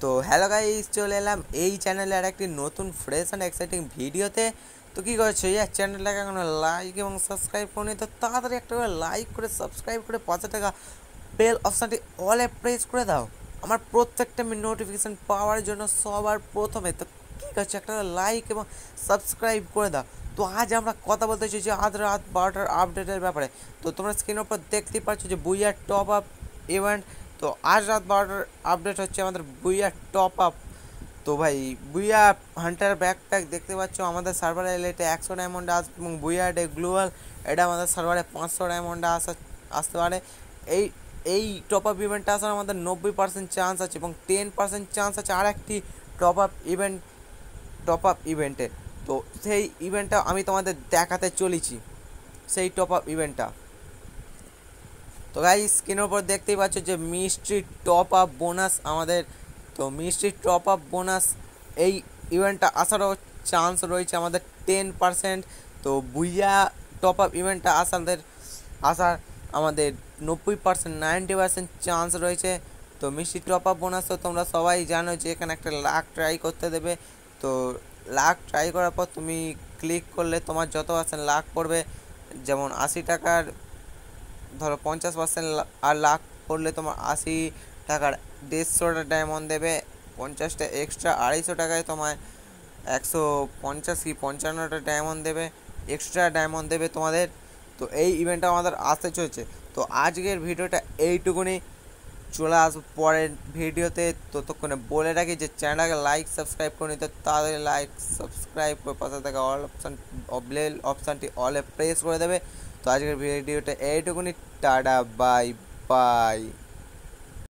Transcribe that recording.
তো hello guys, চলে এলাম এই চ্যানেলে আর একটি নতুন ফ্রেশ অ্যান্ড এক্সাইটিং ভিডিওতে। তো কী করছো? এই চ্যানেলটাকে এখন লাইক এবং সাবস্ক্রাইব করুন, তো তাড়াতাড়ি একটা করে লাইক করে সাবস্ক্রাইব করে 5 টাকা বেল অপশানটি অলে প্রেস করে দাও আমার প্রত্যেকটা নোটিফিকেশান পাওয়ার জন্য সবার প্রথমে। তো কী করছো? একটা লাইক এবং সাবস্ক্রাইব করে দাও। তো আজ আমরা কথা বলতে চাইছি আজ রাত 12টার আপডেটের ব্যাপারে। তো তোমরা স্ক্রিনের উপর দেখতেই পাচ্ছ যে বুইয়ার টপ আপ ইভেন্ট। তো আজ রাত 12টার আপডেট হচ্ছে আমাদের বুইয়া টপ আপ। তো ভাই বুইয়া হান্টার ব্যাকপ্যাক দেখতে পাচ্ছ আমাদের সার্ভারে এলে এটা 100 ডায়মন্ডে আসবে, এবং বুইয়া ডে গ্লোয়াল এটা আমাদের সার্ভারে 500 ডায়মন্ডে আসতে পারে। এই এই টপ আপ ইভেন্টটা আসার আমাদের 90% চান্স আছে, এবং 10% চান্স আছে আর একটি টপ আপ ইভেন্টের। তো সেই ইভেন্টটা আমি তোমাদের দেখাতে চলেছি, সেই টপ আপ ইভেন্টটা। তো গাইস স্ক্রিনের উপর দেখতেই পাচ্ছ যে মিস্ট্রি টপ আপ বোনাস আমাদের। তো মিস্ট্রি টপ আপ বোনাস এই ইভেন্টটা আসারও চান্স রয়েছে আমাদের 10%। তো বুইয়া টপ আপ ইভেন্টটা আসার আমাদের 90% 90% চান্স রয়েছে। তো মিষ্টি টপ আপ বোনাস তো তোমরা সবাই জানো যে এখানে একটা লাখ ট্রাই করতে দেবে। তো লাখ ট্রাই করার পর তুমি ক্লিক করলে তোমার যত পার্সেন্ট লাখ পড়বে, যেমন 80 টাকার ধরো 50% আর লাখ পড়লে তোমার 80 টাকার 150টা ডায়মন্ড দেবে। 50টা এক্সট্রা 250 টাকায় তোমায় 150 কি 55টা ডায়মন্ড দেবে, এক্সট্রা ডায়মন্ড দেবে তোমাদের। তো এই ইভেন্টটা আমাদের আসতে চলছে। তো আজকের ভিডিওটা এইটুকুনি, চলে আসবো পরের ভিডিওতে। ততক্ষণে বলে রাখি যে চ্যানেলটাকে লাইক সাবস্ক্রাইব করে নিতে, তাদের লাইক সাবস্ক্রাইব করে পাশে থাকা অল অপশানটি অলে প্রেস করে দেবে। তো আজকের ভিডিওটা এইটুকুনি, টাটা বাই বাই।